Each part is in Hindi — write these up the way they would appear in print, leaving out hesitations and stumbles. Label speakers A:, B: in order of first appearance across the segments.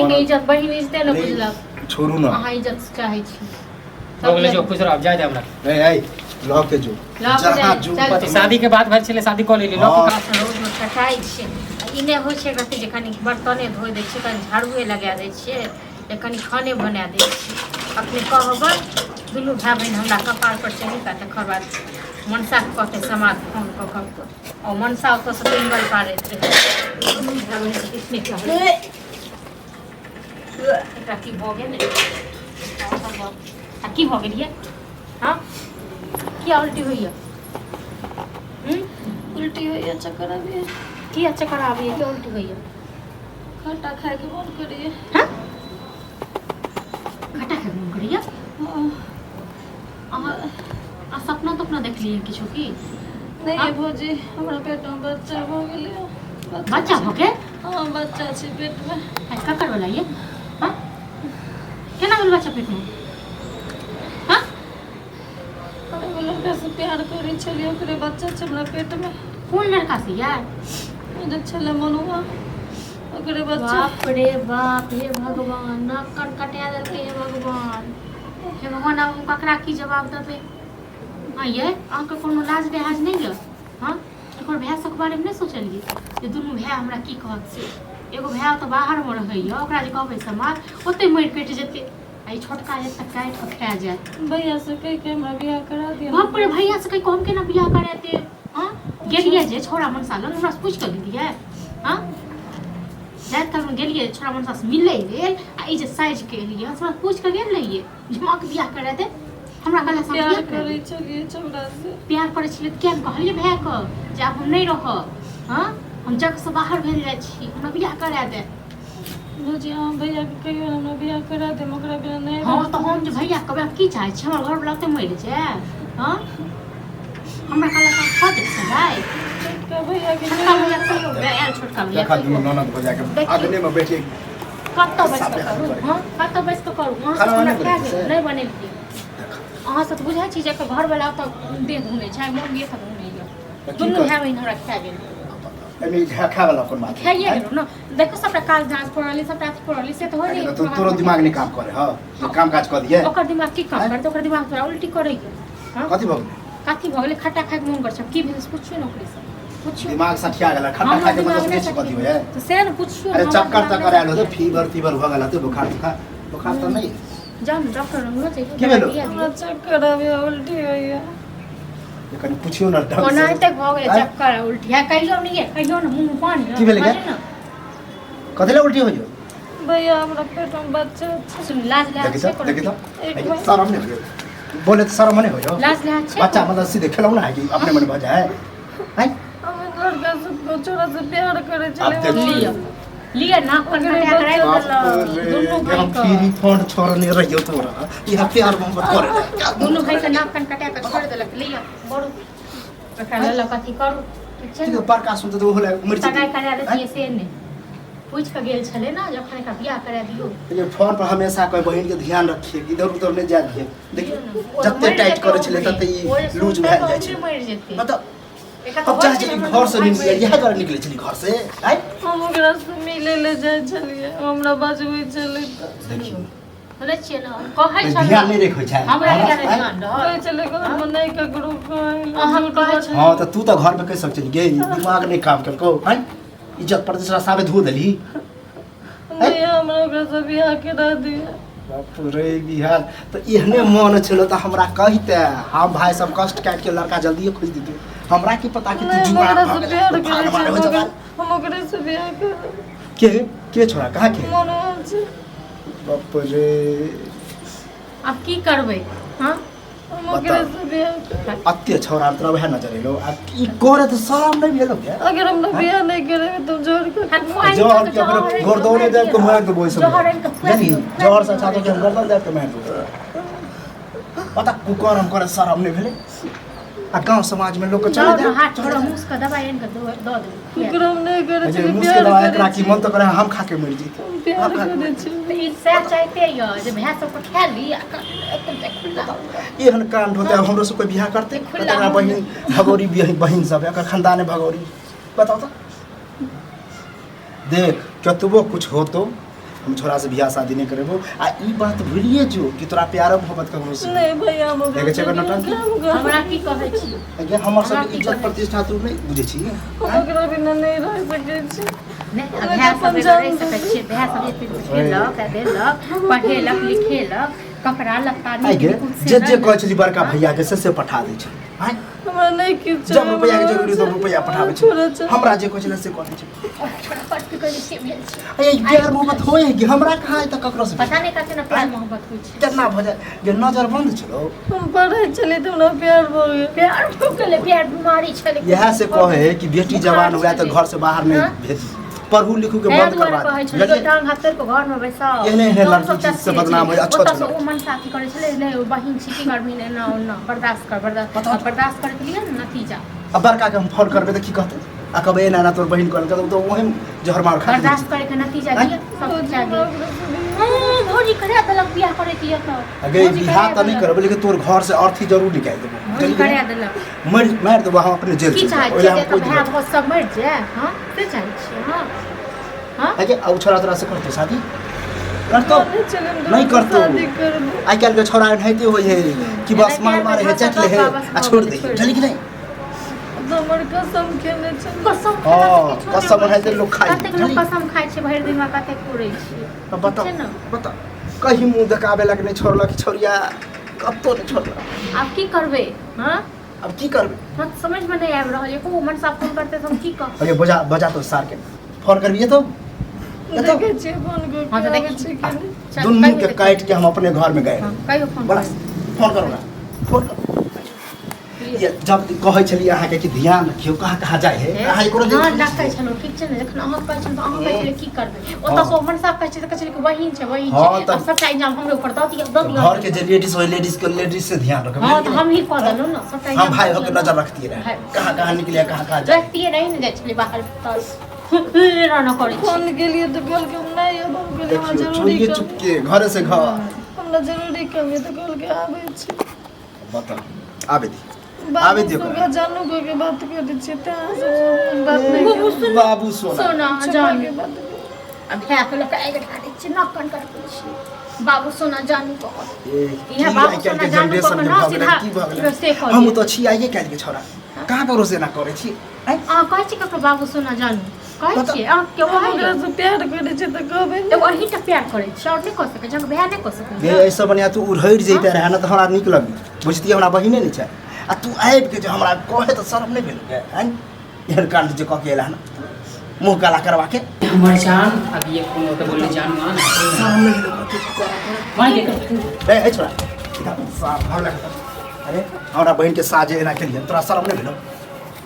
A: पति के इज्जत बहिन इज्जते न बुझलक
B: छोड़ू ना
A: अहाँ इज्जत चाहे छी
C: बोले जो खुश रहो अब जाए दे हमरा
B: ए लॉ के जो जहाँ जो
C: पति शादी के बाद भर छले शादी क लेली लोक
A: रोज में कटाई छै इने होइ छै कथि जे कनी बर्तने धोइ दै छियै कनी झाड़ूए लगा दै छियै या कनी खाने बना दै छियै अपने कहबै दुनू भाई बहन हमरा कपार पर चढ़ी का तकर बाद मनसा के कहते समाज फोन कऽ और मनसा ओतऽ से टिंगल पारैत रहे दुनू भाई बहन कितने कहै एकरा की भऽ गेल आ की भऽ गेल ये हाँ क्या उल्टी हुई है
D: उल्टी हुई है, चक्कर आ गया,
A: क्या चक्कर आ रही है, क्या उल्टी हुई है?
D: खट्टा खाए के मन करिए।
A: हाँ? खट्टा खाए के मन करिए? आ सपना तो अपना देख लिए किछु की?
D: नहीं है भौजी, हमारा पेट में बच्चा हो गया।
A: बच्चा हो गया?
D: हाँ बच्चा छे पेट में।
A: का कर वाला ये? हाँ? केना भेल बच्चा पेट में? हाँ?
D: एगो लड़का से प्यार करी छलिए ओकरे बच्चा छे हमरा पेट में।
A: कौन लड़का से यार?
D: जे छले मनुआ ओकरे बच्चा।
A: बाप रे बाप, हे भगवान, नाक कान कटा देलकै हे भगवान। हे भगवान, अब ककरा की जवाब देबै? हाँ ये अहाँके कोनो लाज लिहाज नहीं है? हाँ? एकर भाई सबके बारे में नहीं सोचलिए जे दुनू भाई हमरा की कहत से? एगो भाई तो बाहर में रहैया, ओकरा जे कहबै समाज ओते मरि कटि जेतै। आई छोटका जे तक काटि के खा जाए।
D: भैया से कह के हमरा बियाह करा दिया।
A: बाप रे, भैया से कह हम केना बियाह कराते? हां गेलिए जे छोरा मनसा लग हमरा से पूछ के दिलिए। हां जाय तक गेलिए छोरा मनसा से मिलै लेल आ ई जे साइज के लिए हमरा पूछ के गेल रहिए जे मां के बियाह कराते। हमरा कहला से
D: प्यार करै छलिए छोरा से।
A: प्यार करै छलिए त केन कहलिए भाई के जे आब हम नहीं रहब। हां हम जग से बाहर भेल जाय छी, हमरा बियाह करा दे।
D: भौजी हाँ भैया के कहियो हमरा बियाह करा दे, ओकरा बिना नहीं।
A: हां तो हम जे भैया कबे की चाहे छी हमर घर वाला त मरि जाए। हां हमरा कहला से कह दे भाई
D: छोटका भैया के
A: छोटका भैया कहियो यार छोटका भैया
B: देखा दुनू ननद को जाके अगने में बैठे
A: कत्तो बैस के करू। हां कत्तो बैस के करू। हां
B: खाना
A: हमरा
B: नहीं
A: खा
B: बनेलियै?
A: नहीं बनेलिए। अहाँ सब बुझाइ छी जे घर वाला त देह धुने छै, मम्मी सब धुने
B: की
A: दुनू
B: कर-
A: भाई बहन हमरा खा गेल।
B: एमे खा वाला कोन बात
A: खाइए गेल न, देखो सबटा काज धाज पड़ली सबटा अथी पड़ली से तो हो नहीं।
B: तो तोरो दिमाग नहीं काम करे। हां काम काज कर दिए
A: ओकर दिमाग की काम करते? ओकर दिमाग तोरा उल्टी करे के। हां
B: कथी भग
A: कथी भ गेलै? खट्टा खाए के मन कर छ की भेल से पूछियो न ओकरे से पूछियो।
B: दिमाग सठिया गेल खट्टा खा के मतलब बेसी कथी होय?
A: तो से न पूछियो।
B: अरे चक्कर तक्कर आलो तो फीवर भ गेल तो बुखार तो नहीं
A: जान डॉक्टर रंगो चाहिए।
B: की भेलो?
D: हमरा चक्कर आवे उल्टी होई है।
B: ये कनी पूछियो न ढंग से
A: ओनाहिते भ गेलै चक्कर उल्टी। है कहियो नहीं है, कहियो न मुंह पानी
B: की भेलै गे? कथी ले उल्टी हो जो?
D: भैया हमरा पेट में बच्चा छे।
A: सुन लाज ले
B: देखी तो शर्म नहीं हो बोले तो शर्म नहीं हो जो?
A: लाज ले
B: बच्चा मतलब सीधे खिलौना है कि अपने मन भजा है? हैं?
D: हम लड़का से छोरा से प्यार करे
B: अब देख
D: छले।
A: लिया लिया नाक पर कटा कराई दोनों भाई
B: हम
A: का
B: फ्री फंड छोड़ नहीं रहियो तोरा यह प्यार मोहब्बत करे
A: दोनों भाई का नाक कान कटा के छोड़ देलक। लिया बड़ू एकरा ल कथी करू? ठीक छै
B: ठीक है
A: न?
B: पर का सुनते तो होला मिर्ची
A: सगाई करा देतिए से ने पूछ के गेल छले ना जखन का बियाह करा दियो।
B: ये फोन पर हमेशा कोई बहन के ध्यान रखिए इधर उधर नहीं जाइए। देखिए जत्ते टाइट करे छले तत्ते ई लूज भए जाय छै।
A: मर जेते
B: मतलब अब चाहे छी घर से निकले यह घर निकले छली घर से आई
D: हम ओकरा से मिले ले जाय छलिए, हमरा बजबै छले त
B: देखियो
A: बोले छिए ना कहै छल
B: ध्यान नहीं रखो छै
A: हमरा के ध्यान रह।
D: कहै छले घर में नहीं ककरो
A: अहाँ कहै छी
B: हां तो तू तो घर पे कह सक चली गे दिमाग नहीं काम करको हैं इज्जत प्रतिष्ठा साबे धो देली।
D: नहीं हमरा ओकरा से बियाह करा दिया।
B: बाप रे बिहार तो एहने मन छलो तो हमरा कहते हम भाई सब कष्ट काट के लड़का जल्दी खोज देते। हमरा की पता कि तू
D: नहीं
B: जुआ
D: ओकरा
B: भाग
D: से
B: गेलै,
D: प्यार
B: भाग मारे हो
D: करे
B: जवान।
D: छे। हम ओकरे से बियाह कर
B: के छोड़ा कहाँ के
D: मनुआ छे।
B: बाप रे
A: अब की करबै? हां
D: हम ओकरे से बियाह कर।
B: अत्ते छोरा तोरा वह नजर एलो आ की करे तो शरम नहीं भेलो के
D: अगर हम लोग बियाह नहीं करेंगे तो जोड़ कर
B: जोहर के अपने गोरदौने दे के मार के बोई सब
A: जोहर इनका
B: जानी जोहर से अच्छा तो के गर्दन दे के मार दो पता कुकर हम करे शरम नहीं भेले आ गांव समाज में लोग के चले
A: चलो
B: दे
A: हाथ छोड़ो मुंह का दवाई इनका दो दो।
D: अगर हम नहीं करे
B: जे
D: छे
B: मुश्किल
D: प्यार
B: दवा एकरा
D: करे
B: की मन तो करे हम खा के मर जीते
D: प्यार करे छे।
A: ई से चाहते यो जे भैंस सब को खा ली एकदम से खुला
B: एहन कांड होते अब हमरो से कोई बियाह करते
A: खुला
B: तेरा बहन भगौरी बहन सब एकर खानदान भगौरी बताओ तो देख कतबो कुछ हो तो हम छोरा से बियाह शादी नहीं करेबो आ ई बात भूलिए जो कि तोरा प्यार मोहब्बत ककरो से
D: नहीं भैया हम
B: देखे छै नौटंकी
A: हमरा की कहै छी
B: अगे हमर सब इज्जत प्रतिष्ठा तू नहीं बुझे छी
D: ओकरा बिना नहीं रह सकै छी
A: नहीं अभ्यास सब रह सकै छी अभ्यास सब एते खेलक देलक पढ़ेलक लिखेलक कपड़ा लत्ता
B: आगे जे कहै छी बड़का भैया के से पठा दै छै हैं
D: हमरा नहीं किछ
B: जब रुपया के जरूरी तो रुपया पठाबै छै हमरा जे कहै छै से कहै छै
A: छोरा पट के कहै छी भेल छी
B: ए प्यार मोहब्बत होय है कि हमरा कहाँ है त ककरो से
A: पता नहीं कते ना प्यार मोहब्बत होइ छै
B: कितना भजे जे नजर बंद छलो
D: हम पढ़ै छली त हमरा प्यार भ गेल
A: प्यार भूकले प्यार बीमारी छले
B: यह से कहे कि बेटी जवान हुआ तो घर से बाहर नहीं भेजी पढ़ू लिखू के बंद करवा
A: दे जो टांग हाथ को घर में बैसा
B: एहने एहने लड़की से बदनाम हो अच्छा
A: तो वो मन साथी करे छले ले बहिन छिकी गर्मी ने ना ना बर्दाश्त कर बर्दाश्त कर के लिए नतीजा
B: अब बड़का के हम फोन करबे त की कहते आ कबे ना ना तोर बहिन कर तो वही जहर मार खा
A: बर्दाश्त करे के नतीजा दिए सब चाहिए भौजी करे तलक बियाह करे की त
B: अगे बियाह त नहीं करबे लेकिन तोर घर से अर्थी जरूर निकाल देबो
A: भौजी करे देलक
B: मार देबो हम अपने जेल
A: की
B: चल
A: चाहे
B: ओला हम
A: तो
B: कोई
A: भाई बहुत सब मर जाए हां से चाहे छी हां हां
B: अगे अब छोरा तोरा से करतो शादी करतो नहीं करतो आई काल के छोरा नहते होय है कि बस मार मार है चट ले है आ छोड़ दे चली कि नहीं
D: हमर कसम खेने छै
A: कसम
B: कसम है ते लोग खाई
A: कते लोग कसम खाय छै भरि दिन में कते पुरै छी
B: अब बता कहीं मुंह देखावे लगने छोड़ला कि छोरिया कब तो नहीं छोड़ला
A: अब की करबे हां
B: अब की करबे
A: मत समझ में नहीं आब रहल है को मन साफ फोन करते हम की कर
B: अरे बजा तो सार के फोन करबिए तो
D: देखे छी फोन को
A: हां तो देखे छी
B: दुन्नू के काट के हम अपने घर में गए
A: कहियो फोन
B: बड़ा फोन करो ना फोन कर ये जब कहै छली अहाँ के कि ध्यान रखियो कहाँ जाय है अहाँ एको दिन
A: हां डकै छलो ठीक छै ने जखन अहाँ कहै छन त अहाँ कहै छले की करबे ओता सो मन साफ कहै छै त कहै छले कि बहिन छै अब सबटा इंजाम हमरे ऊपर दऽ दिया
B: घर के जे लेडीज होय लेडीज से ध्यान रखो
A: हां तो हम ही कह देलौ ना सबटा
B: हम भाई होके नजर रखती रहे कहाँ निकले कहाँ जाए
A: रखती रही न जाय छले बाहर तल राना करै छी
D: फोन के लिए तो कल के हम नहीं अब हम के लिए जरूरी
B: छोड़िए चुपके घर से घर
D: हमरा जरूरी काम है तो कल के आबै छी
B: बता आबे दी आबे दियो
D: का जानू को के बात कर छी त बात नहीं
B: बाबू सोना
A: जान अब है के लोग आगे ठाड़ी छी न कन कर छी बाबू सोना जानू को
B: ये बाबू सोना जनरेशन में भगले की भगले हम तो छी आइए काल के छोरा कहां पर रोसे ना करे छी
A: आ कहै छी ककरो बाबू सोना जानू कहै छी आ के
D: हमरा से प्यार करे छै त कहबे
A: तो वही त प्यार करे छी और नहीं कह सके जग बियाह नहीं कर सके
B: ये ऐसा बनिया तू उड़हैर जइते रहे ना त हमरा निक लगी बुझती हमरा बहिने नहीं छै आ तू आबि के जो हमरा कहे त शर्म नहीं भेल हैं एहन कांड जे क के एला ना मुंह काला करवा के
C: हमर जान अब ये फोन होते बोले जान मान
B: शर्म नहीं भेल
C: मान के
B: ए छोरा इधर साफ भाग लगा अरे हमरा बहन के साजे एना के लिए तोरा शर्म नहीं भेल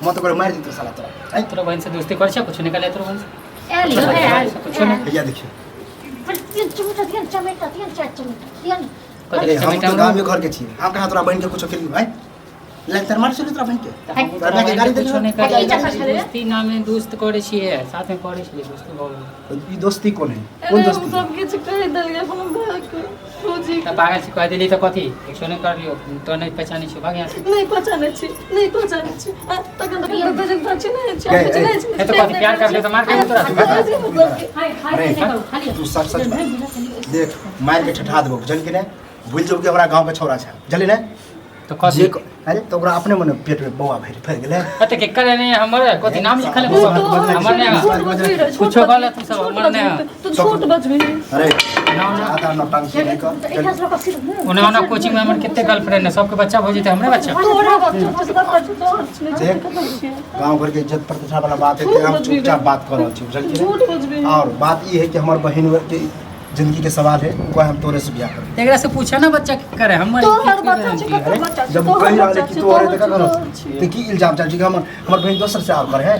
B: म तो करे मार दी तो साला तोरा
C: तोरा बहन से दोस्ती कर छ कुछ निकले तोरा बहन से
A: ए लियो ए
C: कुछ नहीं
B: भैया देखियो
A: पर तीन चमेटा तीन चार चमेटा तीन
B: अरे हम तो गांव में घर के छी हम कहां तोरा बहन के कुछ खेली भाई लंतर मार चली तोरा बहन के
C: तोरा
B: के गाड़ी दे
C: कुछ नहीं
A: अरे, ई जगह
C: करे
A: छले।
C: दोस्ती नामे दोस्त करे छिए साथ में करे छिए दोस्ती बहुत
B: ई दोस्ती कौन है
D: अरे
B: कौन
D: हम
B: दोस्ती
D: सब किछ कह देलिए अपन भाई को फौजी
C: त पागल से कह देली त कथी एक नहीं कर लियो तो नहीं पहचानी छ भाग यहां से
D: नहीं पहचाने छी तखन तक हमरा बजन छ नहीं छी
B: ए,
D: कुछ
B: ए,
D: नहीं छी
C: ए तो कथी प्यार कर ले तो मार के तोरा
A: हाय हाय
B: अरे,
A: नहीं करो खाली
B: तू सच में देख मार के ठठा देबो जन के ने भूल जो के हमरा गांव के छोरा छै जले ने
C: तो कथी
B: जे अरे तो ओकरा अपने मने पेट में बौआ भरि फैल गेलै
C: अते के करे नहीं हमर कथी नाम लिखल है हमर ने कुछो गलत तू सब हमर ने
D: तू छोट बचबे
B: अरे आधा नौटंकी नहीं कर
A: एक लोग सिर्फ
C: उन्हें ना कोचिंग में हमर कितने गर्लफ्रेंड है सबके बच्चा हो जेते हमरे बच्चा
A: थोड़ा बहुत
B: देख गांव घर के इज्जत प्रतिष्ठा वाला बात है कि हम चुपचाप बात कर रहल छी बुझल
D: झूठ बचबे
B: और बात ये है कि हमार बहन के जिंदगी के सवाल है वो हम तोरे से ब्याह कर
C: एकरा से पूछा ना बच्चा की करे हमर
D: तो हर बच्चा छै ककर बच्चा छै
B: जब कह रहा कि तू और देखा करो तो की इल्जाम चल कि हमर बहन दोसर से और करे है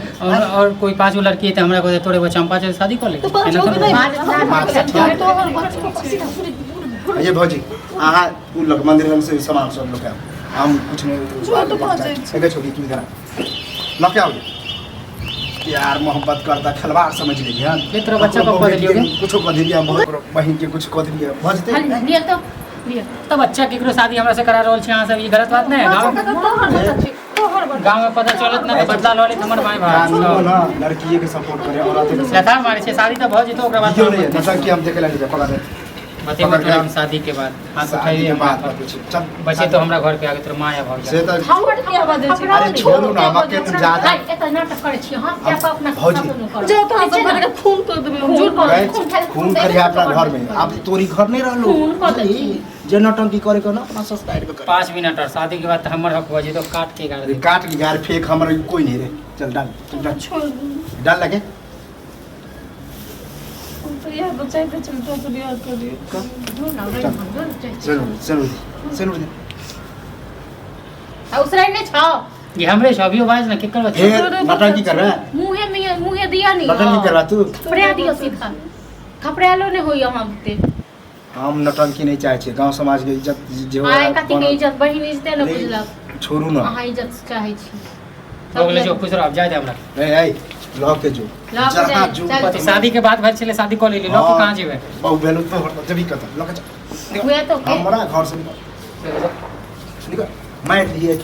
C: और कोई पांच गो लड़की है तो हमरा को तोरे बच्चा हम पांच शादी कर ले
D: तो पांच गो नहीं तो हर बच्चा
B: ये भौजी आहा उ लोग मंदिर में से सामान सब लोग हम कुछ नहीं
D: छोट बाजे
B: एके छोड़ी तू इधर न क्या हो यार मोहब्बत करता खिलवाड़ समझ लीजिए हां
C: ये तेरा बच्चा को कह दियोगे
B: कुछ कह दिया बहुत बहन के कुछ कह दिया भजते
A: खाली लिया तो लिया
C: तो बच्चा केकरो शादी हमरा से करा रहल छी अहाँ सब ये गलत बात नहीं है गाँव
D: तोहर बता
C: गांव में पता चलत ना बदला लले हमर भाई
B: कानून
C: भाई
B: ना लड़किए के सपोर्ट करे औरत के
C: लतार मारे छे शादी तो भ जेतो ओकरा बाद
B: क्यों नहीं है नशा की हम देखे लानी पकड़ा दे
C: बते मतलब शादी के बाद हाथ
B: शादी के
C: उठाइए
B: बाद
C: बात
B: चल
C: बचे तो हमरा घर पे आके तोर माया भर
B: से
C: जा
B: तो
A: हमर
D: क्या बात है?
B: अरे छोड़ू ना हम के तुम ज्यादा
A: एत नाटक करे छी हां क्या अपना
B: भौजी।
A: खत्म करो
D: जो तो हम मारे के खून कर देबे हम झूठ बोल
B: खून करिया अपना घर में अब तोरी घर नहीं रहलो
A: खून कर देती।
B: जे नौटंकी करे को ना अपना सब्सक्राइब कर
C: 5 मिनट और शादी के बाद हमर हक बजे तो काट के गाड़ दे
B: काट के गार फेंक हमर कोई नहीं रे चल डाल डाल
D: छोड़
B: डाल लगे
D: तो यार बचाई तो चलता तो याद कर दियो
A: दूर ना रे
B: जरूर जरूर जरूर दे
A: उसरे ने छ
C: ये हमरे छबियो बाज ना केकर बचे
B: हे नौटंकी कर रहा है
A: मुहे दिया नहीं
B: नौटंकी कर रहा तू
A: खपड़िया दियो सीधा खपड़ियालो ने होई हम ते
B: हम नौटंकी नहीं चाहे छे गांव समाज के इज्जत जे
A: आय कति के इज्जत बहिन इज्जत न बुझलक
B: छोड़ू ना
A: अहाँ इज्जत चाहे छी
C: बोले जो खुश रह अब जाए दे हमरा
B: ए ए लॉ के जो
A: लॉ के
B: जहाँ
A: जाए,
B: जो
A: चल।
C: पति शादी के बाद भर चले शादी कर लेली लोग कहां जेबे
B: बहु बेलू तो जब ही करता लॉ के
A: हुए तो के
B: हमरा घर से निकल निकल मार लिए